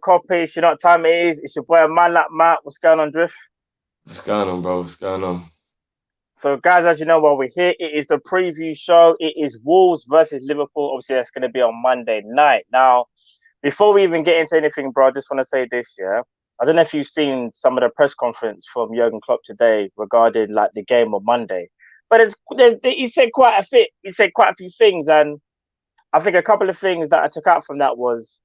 Kop-Ish. You know what time it is? It's your boy, Man Like Matt. What's going on, Drift? What's going on, bro? What's going on? So, guys, as you know, while we're here, it is the preview show. It is Wolves versus Liverpool. Obviously, that's going to be on Monday night. Now, before we even get into anything, bro, I just want to say this, yeah. I don't know if you've seen some of the press conference from Jurgen Klopp today regarding like the game on Monday, but he said quite a bit. He said quite a few things, and I think a couple of things that I took out from that was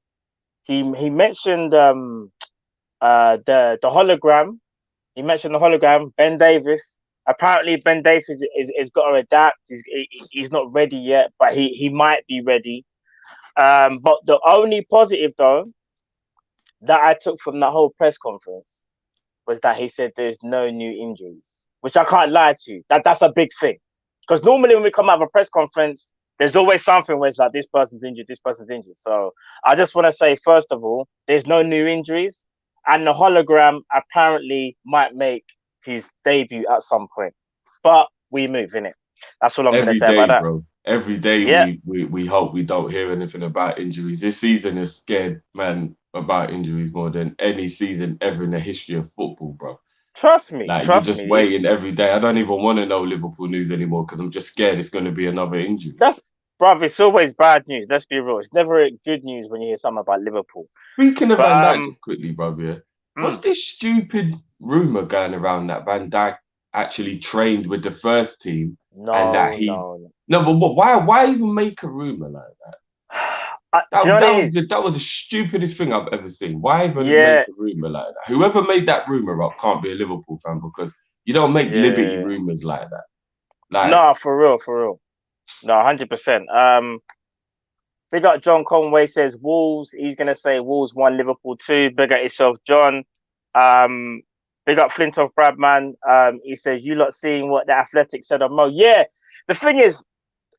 he mentioned the hologram. He mentioned the hologram. Ben Davis. Apparently, Ben Davis is got to adapt. He's not ready yet, but he might be ready. But the only positive though that I took from that whole press conference was that he said there's no new injuries, which I can't lie to you. That's a big thing. Because normally when we come out of a press conference, there's always something where it's like this person's injured, this person's injured. So I just want to say, first of all, there's no new injuries, and the hologram apparently might make his debut at some point. But we move in it. That's all I'm gonna Every say about day, that. bro. Every day Yeah, we hope we don't hear anything about injuries. This season is scared, man, about injuries more than any season ever in the history of football, bro. Like you're trust just me. waiting every day. I don't even want to know Liverpool news anymore because I'm just scared it's going to be another injury. That's bruv, it's always bad news. Let's be real. It's never good news when you hear something about Liverpool. Speaking of But Van Dijk, just quickly, bro, yeah. What's mm, this stupid rumor going around that Van Dijk actually trained with the first team and that no, he's no, no. no, but why even make a rumor like that? Do you know That what it that was is? that was the stupidest thing I've ever seen. Why even make Yeah, a rumor like that? Whoever made that rumor up can't be a Liverpool fan because you don't make Liberty yeah. rumors like that. Like No, for real, for real. No, 100%. Big up John Conway says Wolves. He's gonna say Wolves won, Liverpool two. Big up yourself, John. Um, big up Flintoff Bradman. He says you lot seeing what the Athletic said of Mo. Yeah, the thing is,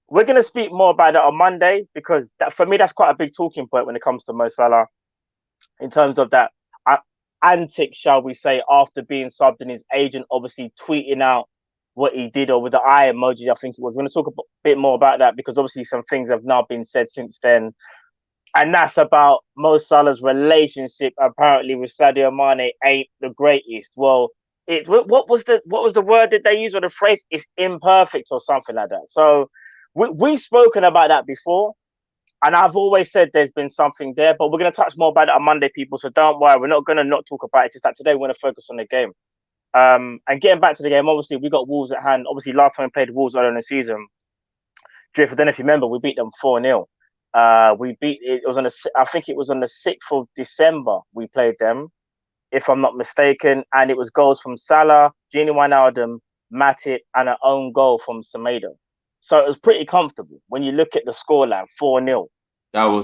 we're gonna speak more about that on Monday because that, for me, that's quite a big talking point when it comes to Mo Salah in terms of that uh, antics, shall we say, after being subbed and his agent obviously tweeting out what he did or with the eye emoji, I think it was. We're going to talk a bit more about that because obviously some things have now been said since then. And that's about Mo Salah's relationship apparently with Sadio Mane ain't the greatest. Well, what was the word that they used or the phrase? It's imperfect or something like that. So we've spoken about that before. And I've always said there's been something there, but we're going to touch more about it on Monday, people. So don't worry, we're not going to not talk about it. It's just that today we're going to focus on the game. And getting back to the game, obviously we got Wolves at hand. Obviously, last time we played Wolves earlier in the season, Drift, I don't know if you remember, we beat them 4-0. We beat it was on the I think it was on the 6th of December we played them, if I'm not mistaken, and it was goals from Salah, Gini Wijnaldum, Matip, and an own goal from Semedo. So it was pretty comfortable when you look at the scoreline, 4-0.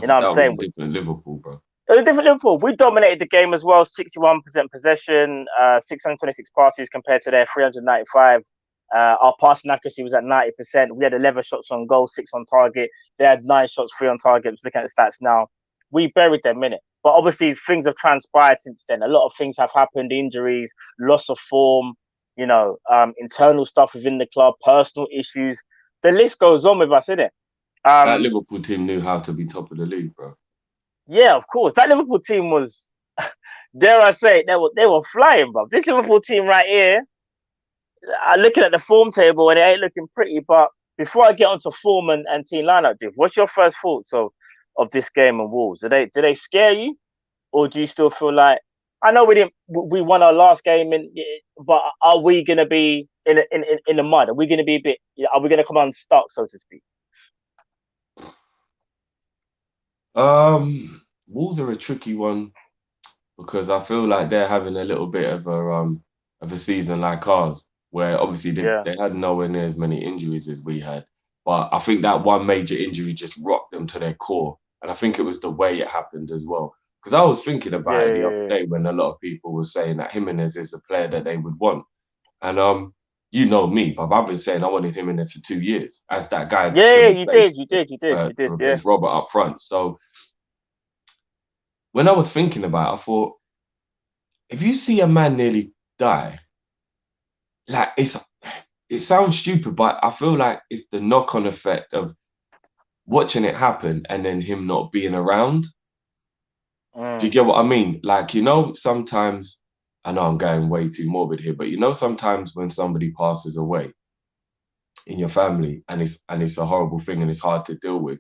You know what I'm that was a saying? different Liverpool, bro. It was a different Liverpool. We dominated the game as well. 61% possession, 626 passes compared to their 395. Our passing accuracy was at 90%. We had 11 shots on goal, 6 on target. They had 9 shots, 3 on target. Just looking at the stats now, we buried them in it. But obviously, things have transpired since then. A lot of things have happened: injuries, loss of form, internal stuff within the club, personal issues. The list goes on with us, innit? That Um, Liverpool team knew how to be top of the league, bro. yeah, of course. That Liverpool team was, dare I say, they were flying, bro. This Liverpool team right here, looking at the form table and it ain't looking pretty. But before I get onto form and team lineup, Div, what's your first thoughts of this game and Wolves? Do they scare you, or do you still feel like I know we won our last game, but are we gonna be in the mud? Are we gonna be a bit? Are we gonna come unstuck, so to speak? Wolves are a tricky one because I feel like they're having a little bit of a season like ours, where obviously Yeah, they had nowhere near as many injuries as we had. But I think that one major injury just rocked them to their core. And I think it was the way it happened as well. Because I was thinking yeah, about it the other yeah, day when a lot of people were saying that Jimenez is a player that they would want. And you know me, but I've been saying I wanted Jimenez for 2 years as that guy yeah, yeah. You did, you did, you did, you to did. Yeah, replace Robert up front. So when I was thinking about it, I thought, if you see a man nearly die, like it sounds stupid, but I feel like it's the knock-on effect of watching it happen and then him not being around. Do you Mm. get what I mean? Like, sometimes, I know I'm going way too morbid here, but sometimes when somebody passes away in your family and it's a horrible thing and it's hard to deal with,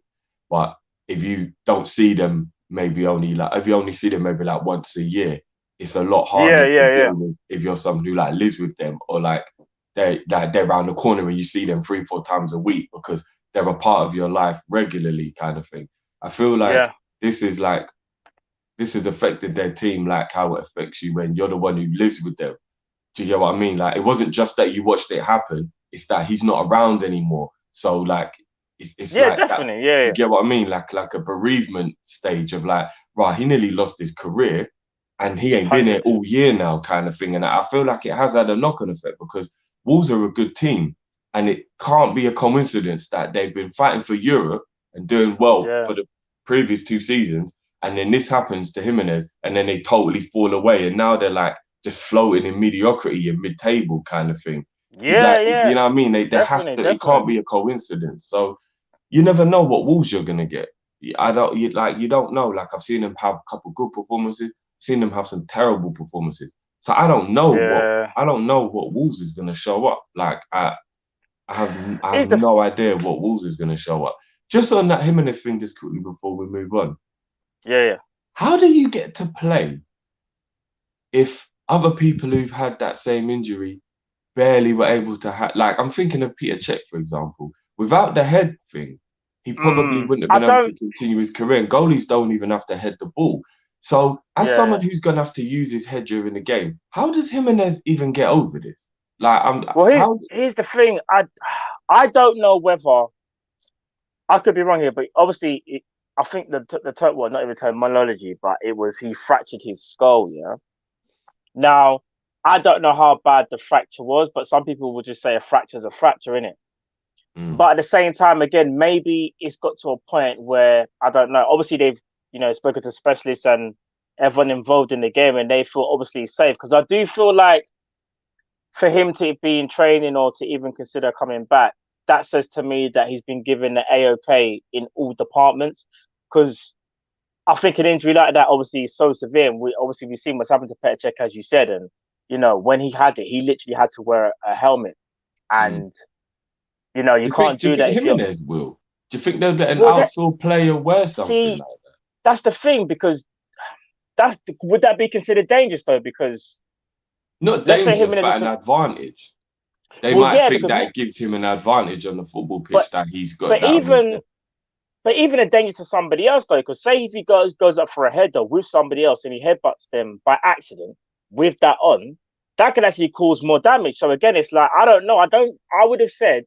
but if you don't see them maybe only like if you only see them maybe like once a year, it's a lot Yeah, harder to yeah, yeah, deal with if you're someone who like lives with them or like they're around the corner and you see them 3-4 times a week because they're a part of your life regularly kind of thing. I feel like yeah. this is like this has affected their team like how it affects you when you're the one who lives with them. Do you get what I mean? Like it wasn't just that you watched it happen, it's that he's not around anymore. So like it's Yeah, like that. definitely. Yeah, You yeah. get what I mean? Like a bereavement stage of like, right, he nearly lost his career and he ain't been here 100. all year now, kind of thing. And I feel like it has had a knock-on effect because Wolves are a good team. And it can't be a coincidence that they've been fighting for Europe and doing well Yeah. for the previous 2 seasons. And then this happens to Jimenez, and then they totally fall away. And now they're like just floating in mediocrity and mid-table kind of thing. Yeah, Like, yeah. you know what I mean? There has Definitely, to, it can't definitely. be a coincidence. So you never know what Wolves you're gonna get. You don't know. Like I've seen them have a couple good performances, seen them have some terrible performances. So Yeah. I don't know what Wolves is gonna show up. Like I have He's the no idea what Wolves is gonna show up. Just on that Jimenez thing, just quickly before we move on. Yeah, yeah. How do you get to play if other people who've had that same injury barely were able to have, like, I'm thinking of Peter Cech, for example. Without the head thing, he probably wouldn't have I been able to don't. continue his career. And goalies don't even have to head the ball. So, as Yeah, someone yeah. who's going to have to use his head during the game, how does Jimenez even get over this? Like, Well, how? here's the thing. I don't know whether I could be wrong here, but obviously, I think the term, well, not even terminology, but it was he fractured his skull. Yeah. Now, I don't know how bad the fracture was, but some people would just say a fracture's a fracture in it. Mm, But at the same time, again, maybe it's got to a point where I don't know. Obviously, they've spoken to specialists and everyone involved in the game, and they feel obviously safe. Because I do feel like for him to be in training or to even consider coming back, that says to me that he's been given the AOK in all departments. Because I think an injury like that obviously is so severe. And we've seen what's happened to Petr Cech, as you said, and when he had it, he literally had to wear a helmet, mm. and you can't Do you do think that if you're Jimenez will? Do you think they'll let an well. That outfield player wear something see, like that's the thing because would that be considered dangerous though? Because not let's say dangerous, him but as an a advantage? They well, might yeah, think because that it gives him an advantage on the football but pitch that he's got but that on his even head. but even a danger to somebody else though, because say if he goes up for a header with somebody else and he headbutts them by accident with that on, that could actually cause more damage. So again, it's like I don't know. I would have said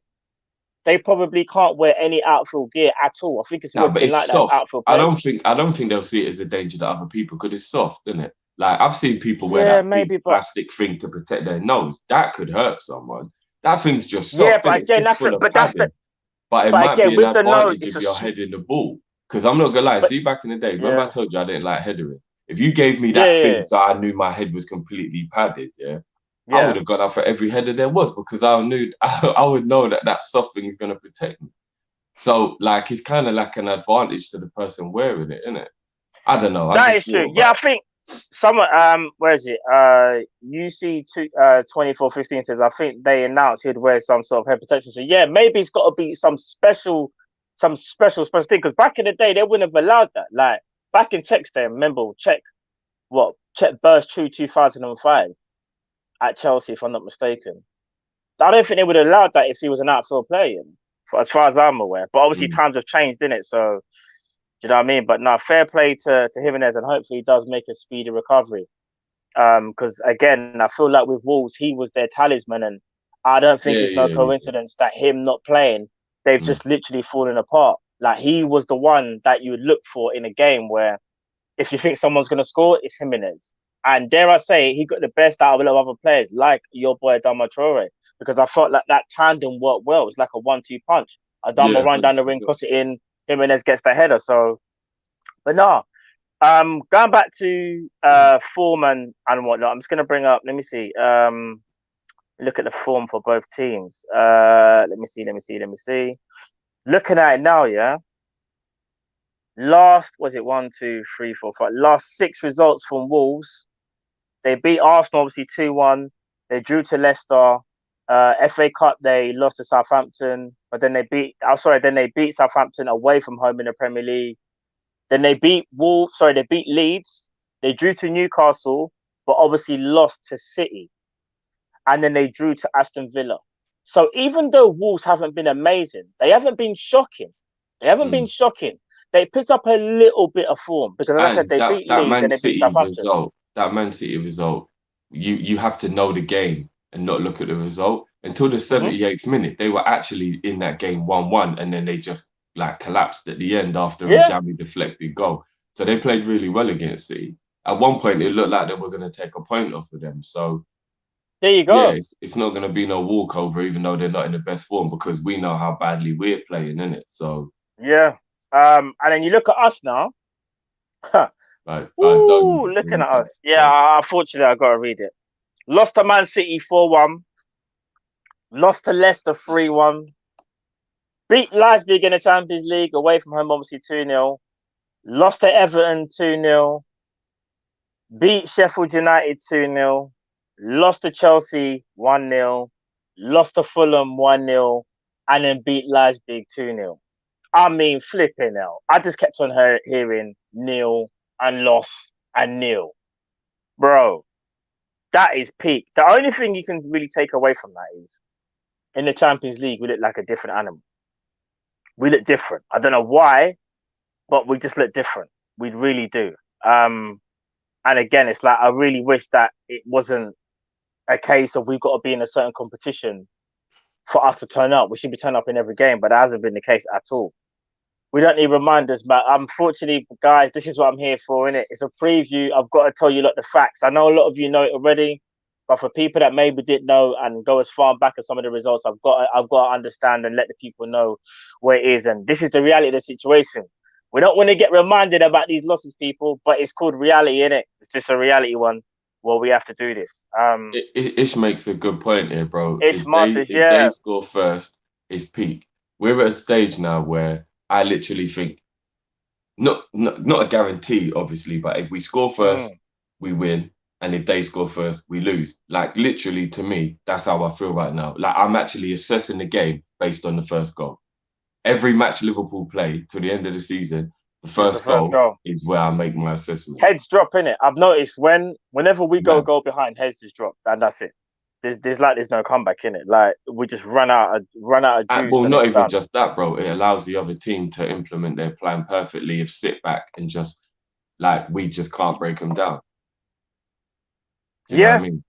they probably can't wear any outfield gear at all. I think it's No, always but been it's like that with soft. outfield players. I don't think they'll see it as a danger to other people because it's soft, isn't it? Like I've seen people wear Yeah, that big maybe, but plastic thing to protect their nose. That could hurt someone. That thing's just yeah, soft, but and it's again, just full of that's the padding. But it but might be again an with the nose, advantage it's if a you're heading the ball. Because I'm not gonna lie, but see back in the day, remember I yeah, told you I didn't like headering. If you gave me yeah, that yeah, thing yeah. so I knew my head was completely padded, yeah, I would Yeah. have gone out for every header there was because I knew I would know that that soft thing is gonna protect me. So like it's kind of like an advantage to the person wearing it, isn't it? I don't know. I That just is true. thought Yeah, about I think where is it? UC 2415 says I think they announced he'd wear some sort of head protection. So yeah, maybe it's got to be some special thing. Because back in the day, they wouldn't have allowed that. Like back in Czech's day, remember Czech burst through 2005 at Chelsea, if I'm not mistaken. I don't think they would have allowed that if he was an outfield player, as far as I'm aware. But obviously, it. times have changed, didn't it? So do you know what I mean? But no, fair play to Jimenez, and hopefully he does make a speedy recovery. Because again, I feel like with Wolves, he was their talisman, and I don't think Yeah, it's no yeah, yeah. coincidence that him not playing, they've Mm. just literally fallen apart. Like he was the one that you would look for in a game where if you think someone's going to score, it's Jimenez. And dare I say, he got the best out of a lot of other players, like your boy Adama Traore, because I felt like that tandem worked well. It's like a 1-2 punch. Adama Yeah, run down the wing, 100%. cross it in, Jimenez gets the header. So, but no, going back to form and whatnot, I'm just gonna bring up. Let me see. Look at the form for both teams. Let me see. Looking at it now, yeah. last, was it 1, 2, 3, 4, 5? Last 6 results from Wolves. They beat Arsenal obviously 2-1. They drew to Leicester. FA Cup they lost to Southampton, but then then they beat Southampton away from home in the Premier League. Then they beat Wolves. Sorry, they beat Leeds. They drew to Newcastle, but obviously lost to City. And then they drew to Aston Villa. So even though Wolves haven't been amazing, they haven't been shocking. They haven't been Mm. shocking. They picked up a little bit of form because, as I said, And they that beat that Leeds Man and they beat City Southampton. result, that Man City result, you have to know the game and not look at the result. Until the Mm-hmm. 78th minute, they were actually in that game 1-1, and then they just like collapsed at the end after a Yeah, jammy deflected goal. So they played really well against City. At one point, it looked like they were going to take a point off of them. So there you yeah, go. it's not going to be no walkover, even though they're not in the best form, because we know how badly we're playing, innit? So Yeah. And then you look at us now. like, I don't Ooh, even looking read at that. us. Yeah, unfortunately, I got to read it. Lost to Man City 4-1. Lost to Leicester 3-1. Beat Leipzig in the Champions League away from home, obviously 2-0. Lost to Everton 2-0. Beat Sheffield United 2-0. Lost to Chelsea 1-0. Lost to Fulham 1-0. And then beat Leipzig 2-0. I mean, flipping hell. I just kept on hearing nil and loss and nil. Bro, that is peak. The only thing you can really take away from that is in the Champions League, we look like a different animal. We look different. I don't know why, but we just look different. We really do. Um, and again, it's like I really wish that it wasn't a case of we've got to be in a certain competition for us to turn up. We should be turning up in every game, but that hasn't been the case at all. We don't need reminders, but unfortunately, guys, this is what I'm here for, innit? It's a preview. I've got to tell you the facts. I know a lot of you know it already, but for people that maybe didn't know and go as far back as some of the results, I've got to understand and let the people know where it is. And this is the reality of the situation. We don't want to get reminded about these losses, people, but it's called reality, innit? It's just a reality one. Well, we have to do this. Ish makes a good point here, bro. Ish If Masters, they yeah. score first, it's peak. We're at a stage now where I literally think not a guarantee, obviously, but if we score first, Mm. we win, and if they score first, we lose. Like literally, to me, that's how I feel right now. Like I'm actually assessing the game based on the first goal. Every match Liverpool play to the end of the season, the It's the first first goal goal. is where I make my assessment. Heads drop in it. I've noticed whenever we go Man, goal behind, heads just drop, and that's it. There's no comeback in it. Like we just run out of juice well, and not it's even done. just that, bro. It allows the other team to implement their plan perfectly if sit back and just like we just can't break them down. Do you know what I Yeah, mean?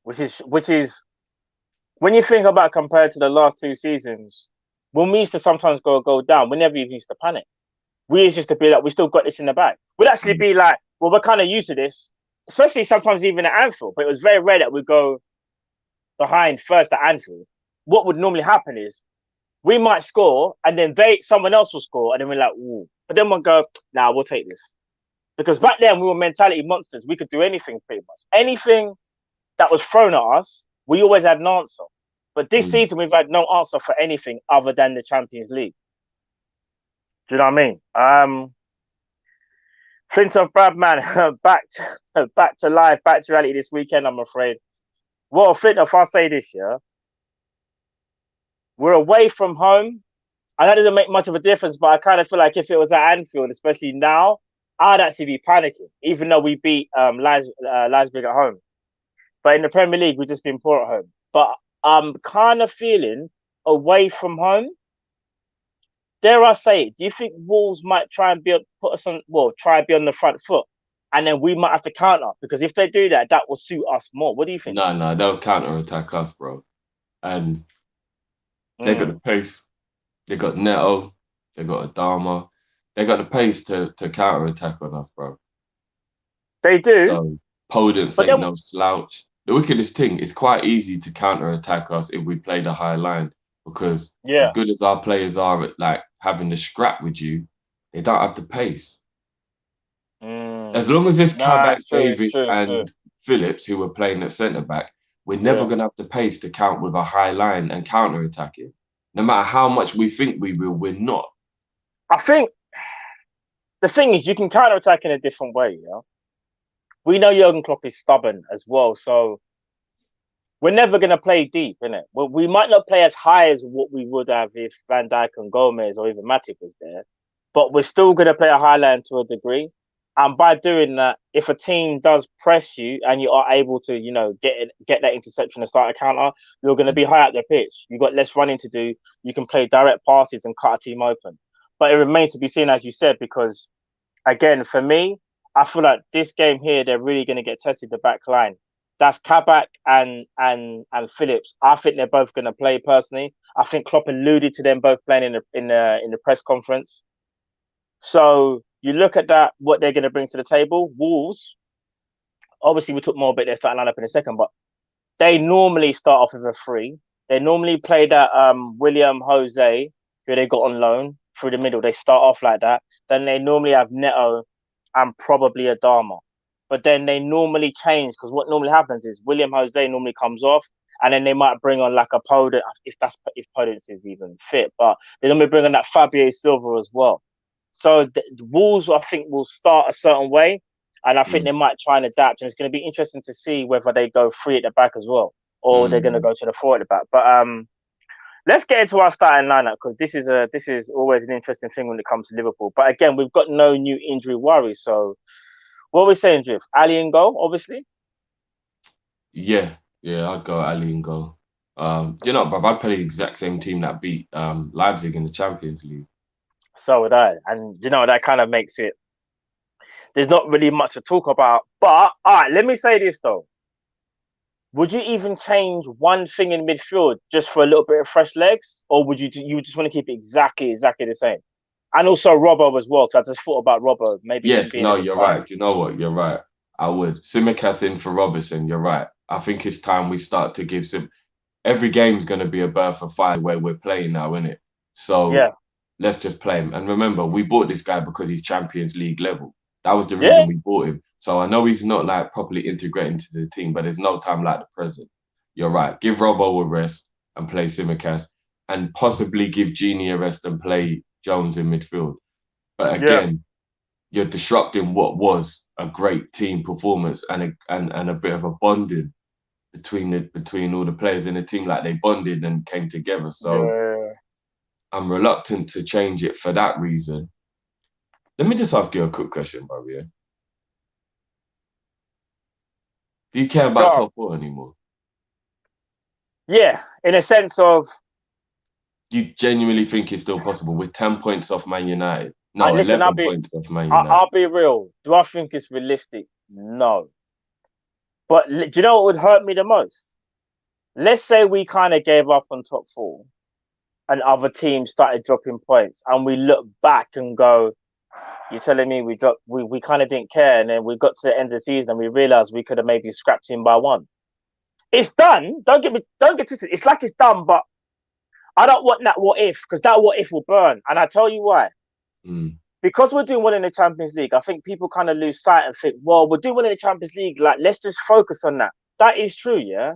which is when you think about compared to the last 2 seasons, when we used to sometimes go down, we never even used to panic. We used just to be like, we still got this in the bag. We'd actually Mm. be like, well, we're kind of used to this, especially sometimes even at Anfield. But it was very rare that we go behind first at Anfield. What would normally happen is we might score and then someone else will score and then we're like, ooh. But then we'll go, nah, we'll take this. Because back then we were mentality monsters. We could do anything pretty much. Anything that was thrown at us, we always had an answer. But this Mm. season we've had no answer for anything other than the Champions League. Do you know what I mean? Flint of Bradman, back to life, back to reality this weekend, I'm afraid. Well, Flint, if I say this, yeah, we're away from home. And that doesn't make much of a difference, but I kind of feel like if it was at Anfield, especially now, I'd actually be panicking, even though we beat Leipzig at home. But in the Premier League, we've just been poor at home. But I'm kind of feeling away from home. Dare I say it? Do you think Wolves might try and put us on? Well, try and be on the front foot, and then we might have to counter because if they do that, that will suit us more. What do you think? No, they'll counter attack us, bro. And they got the Mm. pace. They got Neto. They got Adama. They got the pace to counter attack on us, bro. They do, So Podence but ain't then no slouch. The wickedest thing, it's quite easy to counter attack us if we play the high line because as yeah, good as our players are at like having the scrap with you, they don't have the pace. As long as there's nah, Kabak, it's true, it's Davis, true, it's true. and Phillips who are playing at centre back, we're never Yeah, going to have the pace to count with a high line and counter attacking. No matter how much we think we will, we're not. I think. the thing is, you can counter attack in a different way. Yeah, we know Jurgen Klopp is stubborn as well, so we're never going to play deep, innit? Well, we might not play as high as what we would have if Van Dijk and Gomez or even Matic was there, but we're still going to play a high line to a degree. And by doing that, if a team does press you and you are able to, get that interception and start a counter, you're going to be high up the pitch. You've got less running to do. You can play direct passes and cut a team open. But it remains to be seen, as you said, because again, for me, I feel like this game here, they're really going to get tested the back line. That's Kabak and Phillips. I think they're both going to play personally. I think Klopp alluded to them both playing in the press conference. So you look at that, what they're going to bring to the table. Wolves, obviously, we took more about their starting lineup in a second, but they normally start off with a three. They normally play that William Jose, who they got on loan through the middle. They start off like that. Then they normally have Neto and probably Adama. But then they normally change, because what normally happens is William Jose normally comes off, and then they might bring on like a Podence, if Podence is even fit. But they normally bring on that Fabio Silva as well. So the Wolves, I think, will start a certain way, and I think they might try and adapt. And it's going to be interesting to see whether they go three at the back as well, or they're going to go to the four at the back. But let's get into our starting lineup, because this is always an interesting thing when it comes to Liverpool. But again, we've got no new injury worries. So what are we saying, Drift? Ali in goal, obviously. Yeah, I'd go Ali in goal. But I'd play the exact same team that beat Leipzig in the Champions League. So would I. And, that kind of makes it... There's not really much to talk about. But, all right, let me say this, though. Would you even change one thing in midfield just for a little bit of fresh legs? Or would you just want to keep it exactly the same? And also Robbo as well, because I just thought about Robbo. Maybe yes, no, you're right. You know what? You're right. I would. Tsimikas in for Robertson. You're right. I think it's time we start to give some... Every game's going to be a birth of fire where we're playing now, isn't it? So let's just play him. And remember, we bought this guy because he's Champions League level. That was the reason we bought him. So I know he's not like properly integrating to the team, but there's no time like the present. You're right. Give Robbo a rest and play Tsimikas, and possibly give Genie a rest and play Jones in midfield. But again, you're disrupting what was a great team performance and a bit of a bonding between all the players in the team. Like, they bonded and came together. So I'm reluctant to change it for that reason. Let me just ask you a quick question, bro. Yeah? Do you care about top four anymore? Yeah, in a sense of... Do you genuinely think it's still possible with 10 points off Man United? No, listen, 11 points off Man United. I'll be real. Do I think it's realistic? No. But do you know what would hurt me the most? Let's say we kind of gave up on top four and other teams started dropping points, and we look back and go, you're telling me we kind of didn't care, and then we got to the end of the season and we realized we could have maybe scrapped him by one. It's done. Don't get twisted. It's like it's done, but I don't want that what if, because that what if will burn. And I tell you why. Because we're doing well in the Champions League, I think people kind of lose sight and think, well, we're doing well in the Champions League, like, let's just focus on that. That is true, yeah?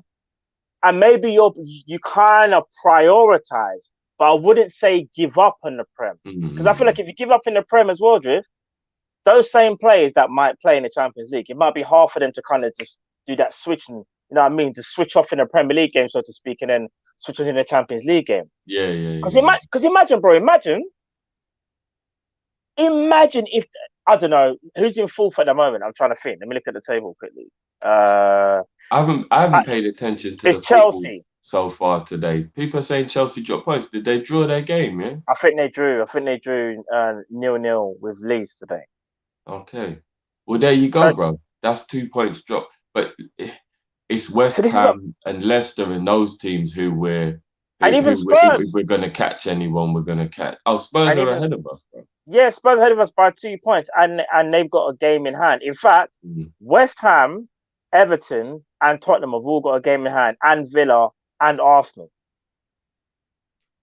And maybe you kind of prioritize, but I wouldn't say give up on the Prem. Because I feel like if you give up in the Prem as well, Drift, those same players that might play in the Champions League, it might be hard for them to kind of just do that switch and, you know what I mean, to switch off in a Premier League game, so to speak, and then switch on in a Champions League game. Yeah. Because imagine, bro, imagine if, I don't know, who's in fourth at the moment? I'm trying to think. Let me look at the table quickly. I haven't paid attention to the Chelsea so far today. People are saying Chelsea dropped points. Did they draw their game, yeah? I think they drew 0-0 with Leeds today. Okay. Well, there you go, bro. That's 2 points drop. But it's West Ham and Leicester and those teams who we're... And even Spurs. If we're going to catch anyone, we're going to catch... Oh, Spurs are ahead of us, bro. Yeah, Spurs ahead of us by 2 points, and they've got a game in hand. In fact, West Ham, Everton, and Tottenham have all got a game in hand, and Villa and Arsenal.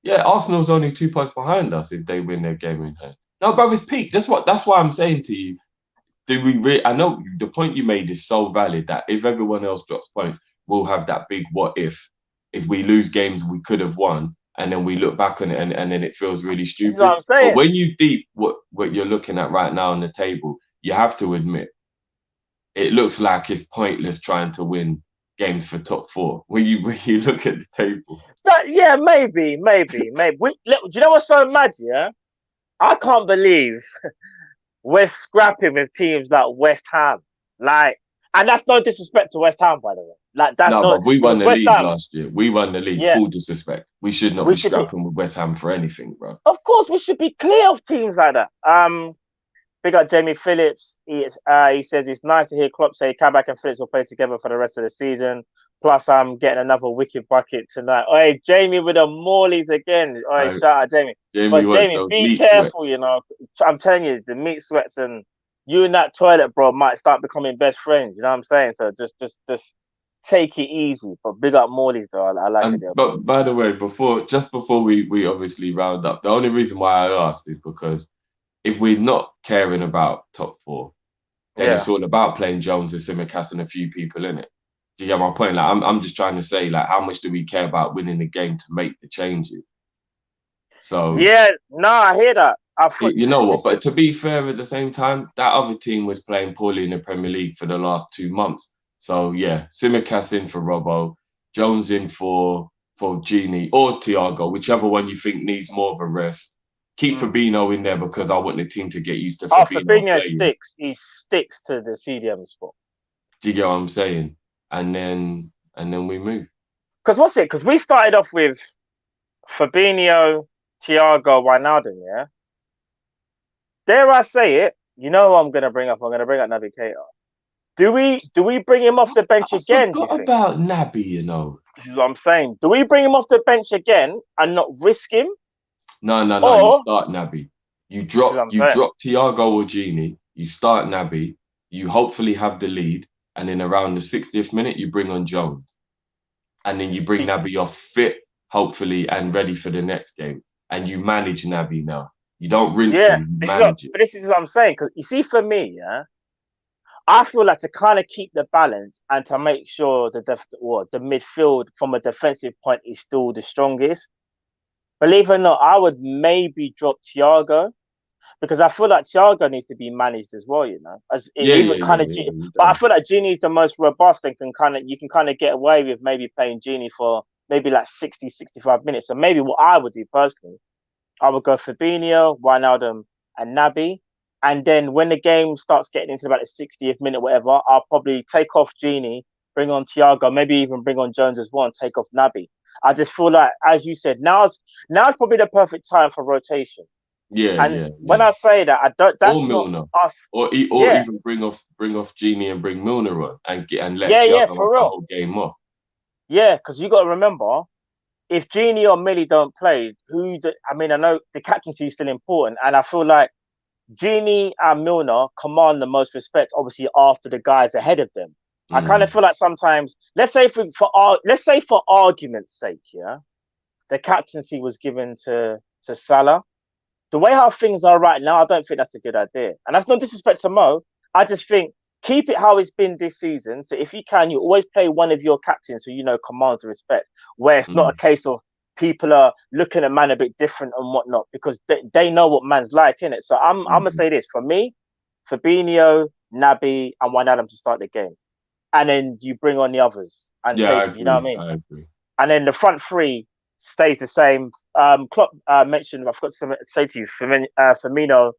Yeah, Arsenal's only 2 points behind us if they win their game in hand. No, bro, it's peak. That's why I'm saying to you. I know the point you made is so valid that if everyone else drops points, we'll have that big what if. If we lose games we could have won, and then we look back on it, and then it feels really This is what stupid. I'm But saying. when you deep what you're looking at right now on the table, you have to admit it looks like it's pointless trying to win games for top four when you look at the table. Yeah, maybe. Do you know what's so mad? Yeah, I can't believe we're scrapping with teams like West Ham. Like, and that's no disrespect to West Ham, by the way. Like, that's No, not but we won because the West league Ham. last year. We won the league. Yeah, Full disrespect. We should not we be should be. scrapping with West Ham for anything, bro. Of course, we should be clear of teams like that. Big up Jamie Phillips. He says it's nice to hear Klopp say Kabak and Phillips will play together for the rest of the season. Plus, I'm getting another wicked bucket tonight. Oh, hey, Jamie with the Morleys again. Oh, hey, Uh, shout out Jamie. Jamie But wants Jamie, those be meat sweats. careful. I'm telling you, the meat sweats and you in that toilet, bro, might start becoming best friends. You know what I'm saying? So just take it easy. But big up Morleys though. I like it And there, bro. but by the way, before we obviously round up, the only reason why I asked is because if we're not caring about top four, then Yeah. it's all about playing Jones and Simicast and a few people in it. Do you get my point? Like I'm just trying to say, like, how much do we care about winning the game to make the changes? So Yeah. No, I hear that. I thought you know what? it's But to be fair, at the same time, that other team was playing poorly in the Premier League for the last 2 months. So yeah, Simicast in for Robbo, Jones in for Genie or Thiago, whichever one you think needs more of a rest. Keep Fabinho in there because I want the team to get used to Fabinho Fabinho playing. sticks. He sticks to the CDM spot. Do you get what I'm saying? And then we move. Because what's it? Because we started off with Fabinho, Thiago, Wijnaldum, yeah? Dare I say it? You know who I'm going to bring up? I'm going to bring up Naby Keita. Do we bring him off the bench I again, do you forgot think? about Naby, you know. This is what I'm saying. Do we bring him off the bench again and not risk him? No. You Or, start Naby. You this is what drop I'm you saying. drop Thiago or Genie. You start Naby. You hopefully have the lead, and then around the 60th minute, you bring on Jones, and then you bring See, Naby off fit, hopefully, and ready for the next game. And you manage Naby now. You don't rinse yeah, him. You manage it. but this is what I'm saying. Because you see, for me, yeah, I feel like to kind of keep the balance and to make sure the midfield from a defensive point is still the strongest. Believe it or not, I would maybe drop Thiago because I feel like Thiago needs to be managed as well. As even kind of, You but I done. feel like Genie is the most robust and you can kind of get away with maybe playing Genie for maybe like 60, 65 minutes. So maybe what I would do personally, I would go Fabinho, Wijnaldum, and Naby. And then when the game starts getting into about the 60th minute, whatever, I'll probably take off Genie, bring on Thiago, maybe even bring on Jones as well, and take off Naby. I just feel like, as you said, now's probably the perfect time for rotation. And when Yeah. I say that, I don't. Or That's not Milner, us. or Yeah, even bring off Genie and bring Milner on and let yeah, Thiago have for the real. whole game off. Yeah, because you got to remember, if Genie or Millie don't play, I know the captaincy is still important, and I feel like Genie and Milner command the most respect, obviously, after the guys ahead of them. I kind of feel like sometimes, let's say for argument's sake, yeah, the captaincy was given to Salah. The way how things are right now, I don't think that's a good idea. And that's no disrespect to Mo. I just think keep it how it's been this season. So if you can, you always play one of your captains who commands the respect. Where it's not a case of people are looking at man a bit different and whatnot because they know what man's like, innit? So I'm gonna say this for me, Fabinho, Naby, and Wijnaldum to start the game, and then you bring on the others and Yeah, I take. You know what I agree. mean? I agree. And then the front three stays the same. Klopp mentioned, I forgot to say to you, Firmino,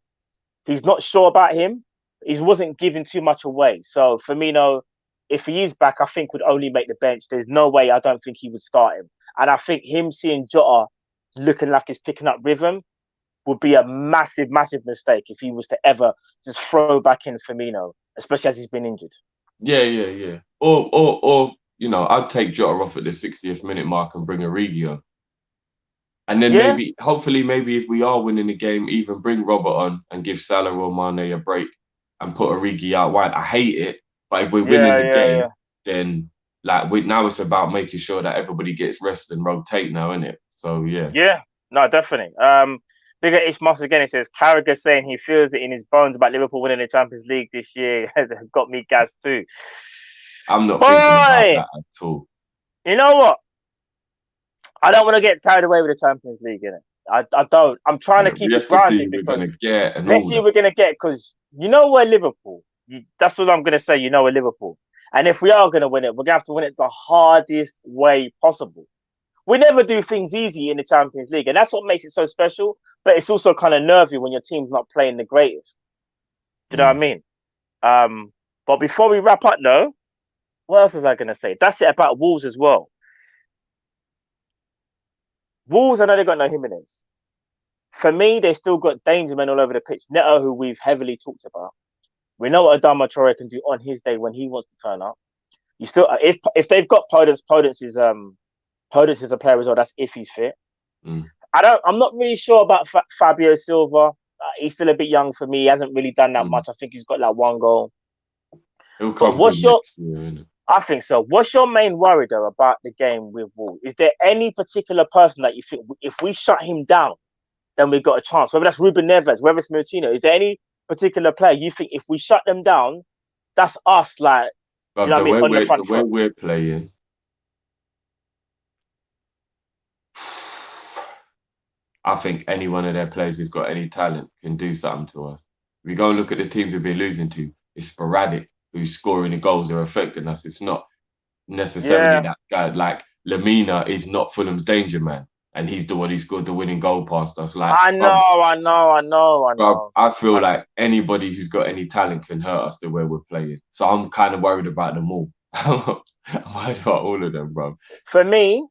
he's not sure about him. He wasn't giving too much away. So Firmino, if he is back, I think would only make the bench. There's no way I don't think he would start him. And I think him seeing Jota looking like he's picking up rhythm would be a massive, massive mistake if he was to ever just throw back in Firmino, especially as he's been injured. Yeah. Or I'd take Jota off at the 60th minute mark and bring Origi on. And then Yeah, hopefully, maybe if we are winning the game, even bring Robert on and give Salah or Mane a break and put Origi out wide. I hate it, but if we're winning the yeah. game, then now it's about making sure that everybody gets rest and rotate now, isn't it? So yeah. Yeah, no, definitely. Bigger Ishmael again. He says Carragher saying he feels it in his bones about Liverpool winning the Champions League this year. Got me gassed too. I'm not thinking about Boy, that at all. you know what? I don't want to get carried away with the Champions League, innit? I don't. I'm trying to We keep it have to see grounded who we're gonna because get and let's all see that. who we're gonna get because you know we're Liverpool. That's what I'm gonna say. You know we're Liverpool, and if we are gonna win it, we're gonna have to win it the hardest way possible. We never do things easy in the Champions League, and that's what makes it so special. But it's also kind of nervy when your team's not playing the greatest. Do you know what I mean? But before we wrap up, though, what else was I gonna say? That's it about Wolves as well. Wolves, I know they got no Jimenez. For me, they still got danger men all over the pitch. Neto, who we've heavily talked about. We know what Adama Traore can do on his day when he wants to turn up. You still, if they've got Podence is a player as well. That's if he's fit. I'm not really sure about Fabio Silva. He's still a bit young for me. He hasn't really done that much. I think he's got like one goal. He'll come good next year, innit? I think so. What's your main worry though about the game with Wolves? Is there any particular person that you think if we shut him down, then we've got a chance? Whether that's Ruben Neves, whether it's Moutinho, is there any particular player you think if we shut them down, that's us, like, But you know what I mean, on the front the way foot? we're playing, I think any one of their players who's got any talent can do something to us. If we go and look at the teams we've been losing to, it's sporadic who's scoring the goals are affecting us. It's not necessarily that guy. Like Lamina is not Fulham's danger man, and he's the one who scored the winning goal past us. Like I know. I feel like anybody who's got any talent can hurt us the way we're playing. So I'm kind of worried about them all. I'm worried about all of them, bro. For me,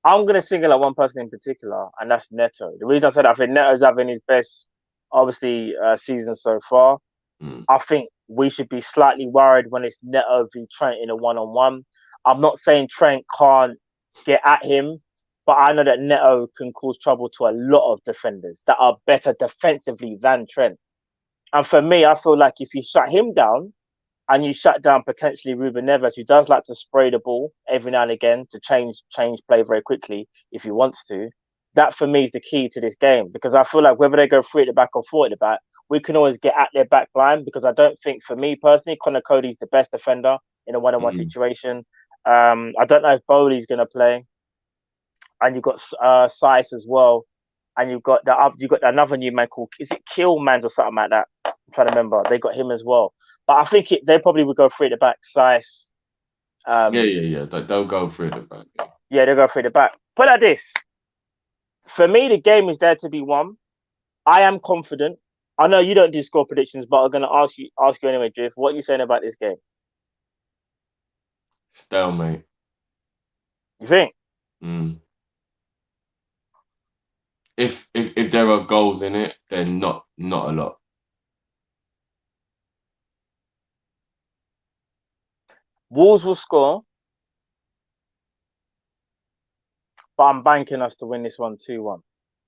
I'm gonna single out one person in particular, and that's Neto. The reason I said that, I think Neto's having his best, obviously, season so far. I think we should be slightly worried when it's Neto v Trent in a one-on-one. I'm not saying Trent can't get at him, but I know that Neto can cause trouble to a lot of defenders that are better defensively than Trent. And for me, I feel like if you shut him down and you shut down potentially Ruben Neves, who does like to spray the ball every now and again to change play very quickly if he wants to, that for me is the key to this game. Because I feel like whether they go 3 at the back or 4 at the back, we can always get at their back line, because I don't think, for me personally, Connor Cody's the best defender in a one-on-one situation. I don't know if Bowley's going to play. And you've got Sice as well. And you've got another new man called, is it Killmans or something like that? I'm trying to remember. They got him as well. But I think they probably would go 3 at the back. Sice. Yeah. They'll go 3 at the back. Yeah, they'll go 3 at the back. Put it like this. For me, the game is there to be won. I am confident. I know you don't do score predictions, but I'm going to ask you anyway, Drift. What are you saying about this game? Stalemate. You think? If there are goals in it, then not a lot. Wolves will score, but I'm banking us to win this one 2-1.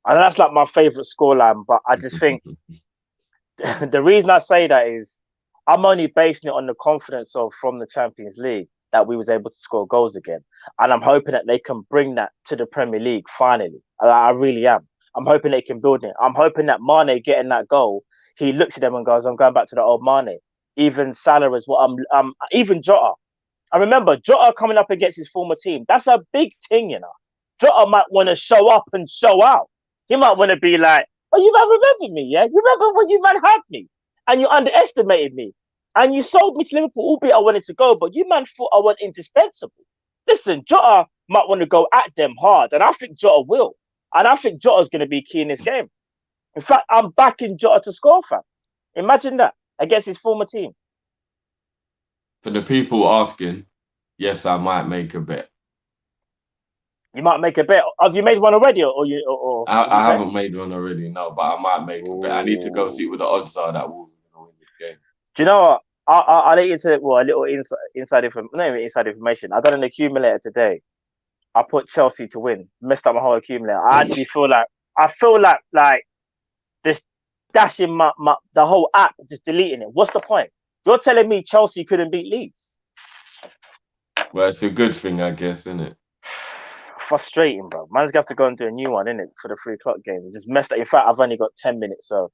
And that's like my favourite scoreline, but I just think the reason I say that is I'm only basing it on the confidence from the Champions League that we was able to score goals again. And I'm hoping that they can bring that to the Premier League finally. I really am. I'm hoping they can build it. I'm hoping that Mane getting that goal, he looks at them and goes, I'm going back to the old Mane. Even Salah as well. Even Jota. I remember Jota coming up against his former team. That's a big thing, you know. Jota might want to show up and show out. He might want to be like, oh, you man remember me, yeah? You remember when you man had me and you underestimated me and you sold me to Liverpool, albeit I wanted to go, but you man thought I was indispensable. Listen, Jota might want to go at them hard, and I think Jota will. And I think Jota's going to be key in this game. In fact, I'm backing Jota to score, fam. Imagine that against his former team. For the people asking, yes, I might make a bet. You might make a bet. Have you made one already, I haven't made one already, no, but I might make a bet. I need to go see what the odds are that Wolves are going to win this game. Do you know what? I'll let you into a little inside information. I done an accumulator today. I put Chelsea to win. Messed up my whole accumulator. I actually feel like this dashing the whole app, just deleting it. What's the point? You're telling me Chelsea couldn't beat Leeds? Well, it's a good thing, I guess, isn't it? Frustrating, bro. Man's gonna have to go and do a new one, innit, for the 3 o'clock game. Just messed up. In fact, I've only got 10 minutes, so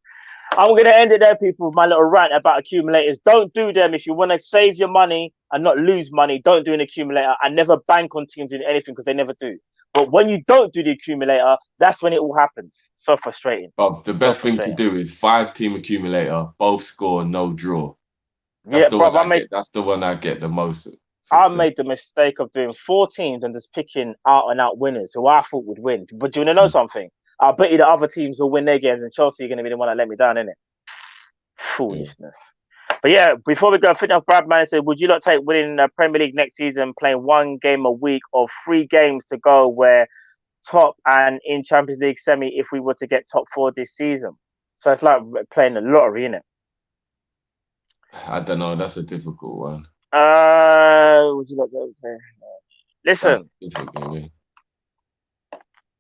I'm going to end it there, people, with my little rant about accumulators. Don't do them. If you want to save your money and not lose money, don't do an accumulator. I never bank on teams doing anything because they never do. But when you don't do the accumulator, that's when it all happens. So frustrating. But the best thing to do is 5-team accumulator, both score, no draw. That's the one that's the one I get the most success. I made the mistake of doing 4 teams and just picking out and out winners who I thought would win. But do you want to know something? I bet you the other teams will win their games, and Chelsea are going to be the one that let me down, innit? Foolishness. Yeah. But yeah, before we go, Fitness Bradman said, would you not take winning the Premier League next season, playing 1 game a week or 3 games to go where top and in Champions League semi if we were to get top 4 this season? So it's like playing the lottery, innit? I don't know. That's a difficult one. Would you like to play? Listen,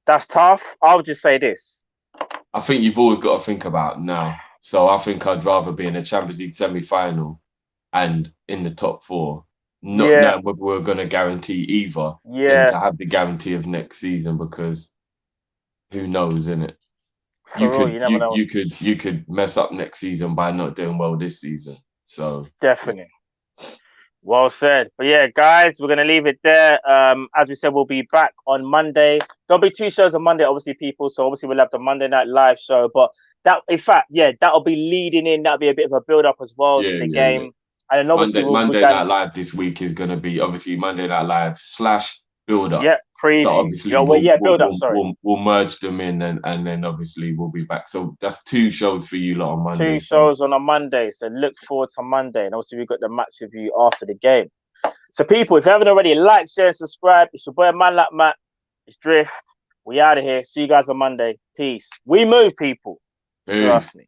that's tough. I'll just say this. I think you've always got to think about now. So I think I'd rather be in a Champions League semi-final and in the top 4, not knowing whether we're going to guarantee either, than to have the guarantee of next season, because who knows, innit? You could mess up next season by not doing well this season. So definitely. Well said. But yeah, guys, we're going to leave it there. As we said, we'll be back on Monday. There'll be 2 shows on Monday, obviously, people. So obviously we'll have the Monday night live show. But that, in fact, that'll be leading in. That'll be a bit of a build-up as well to the game. Yeah. And then obviously Monday night live this week is going to be obviously Monday night live / build-up. Yeah, preview. So obviously build-up, sorry. We'll merge them in and then obviously we'll be back. So that's 2 shows for you lot on Monday. 2 shows on a Monday. So look forward to Monday. And obviously we've got the match review after the game. So people, if you haven't already, like, share, subscribe. It's your boy Man Like Matt. It's Drift. We out of here. See you guys on Monday. Peace. We move, people. Trust me.